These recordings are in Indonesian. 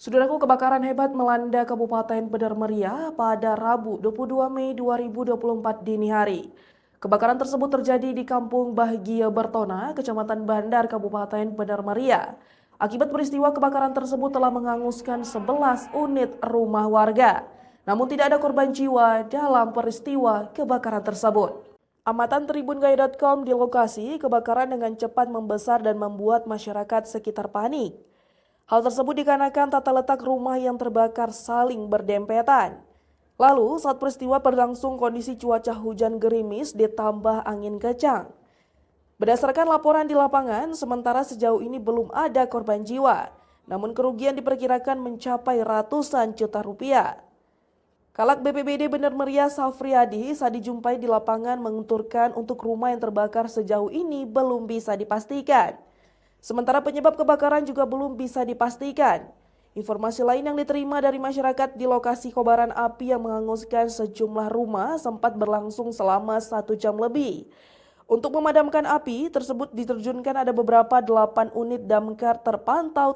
Saudaraku, kebakaran hebat melanda Kabupaten Bener Meriah pada Rabu 22 Mei 2024 dini hari. Kebakaran tersebut terjadi di Kampung Bahagia Bertona, Kecamatan Bandar, Kabupaten Bener Meriah. Akibat peristiwa kebakaran tersebut telah menghanguskan 11 unit rumah warga. Namun tidak ada korban jiwa dalam peristiwa kebakaran tersebut. Amatan tribungaya.com di lokasi, kebakaran dengan cepat membesar dan membuat masyarakat sekitar panik. Hal tersebut dikarenakan tata letak rumah yang terbakar saling berdempetan. Lalu saat peristiwa berlangsung kondisi cuaca hujan gerimis ditambah angin kencang. Berdasarkan laporan di lapangan, sementara sejauh ini belum ada korban jiwa. Namun kerugian diperkirakan mencapai ratusan juta rupiah. Kalak BPBD Bener Meriah Safriadi saat dijumpai di lapangan mengunturkan untuk rumah yang terbakar sejauh ini belum bisa dipastikan. Sementara penyebab kebakaran juga belum bisa dipastikan. Informasi lain yang diterima dari masyarakat di lokasi kobaran api yang menghanguskan sejumlah rumah sempat berlangsung selama 1 jam lebih. Untuk memadamkan api tersebut diterjunkan ada beberapa 8 unit damkar terpantau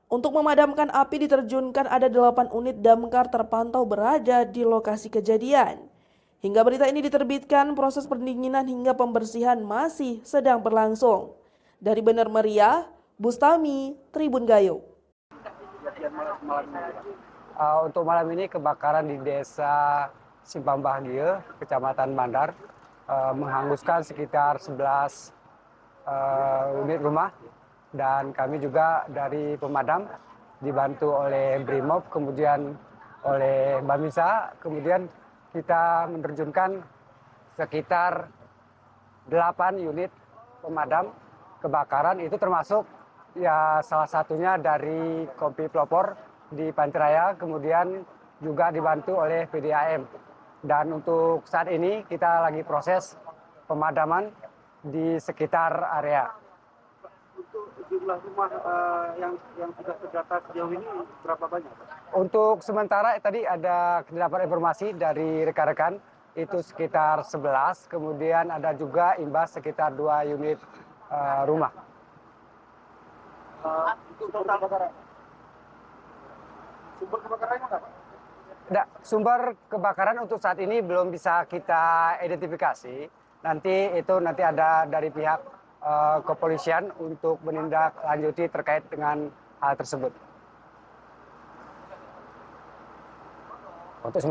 Untuk memadamkan api diterjunkan ada 8 unit damkar terpantau berada di lokasi kejadian. Hingga berita ini diterbitkan, proses pendinginan hingga pembersihan masih sedang berlangsung. Dari Bener Meriah, Bustami, Tribun Gayo. Untuk malam ini kebakaran di Desa Simpang Bahagia, Kecamatan Bandar, menghanguskan sekitar 11 unit rumah, dan kami juga dari pemadam dibantu oleh Brimob, kemudian oleh Bamisa, kemudian kita menerjunkan sekitar 8 unit pemadam kebakaran, itu termasuk ya salah satunya dari Kopi Pelopor di Panteraya, kemudian juga dibantu oleh PDAM. Dan untuk saat ini kita lagi proses pemadaman di sekitar area. Untuk jumlah rumah yang sudah terdata sejauh ini berapa banyak? Untuk sementara tadi ada dapat informasi dari rekan-rekan itu sekitar 11, kemudian ada juga imbas sekitar 2 unit rumah. Untuk total kebakaran, sumber kebakarannya apa? Sumber kebakaran untuk saat ini belum bisa kita identifikasi. Nanti ada dari pihak kepolisian untuk menindaklanjuti terkait dengan hal tersebut. Untuk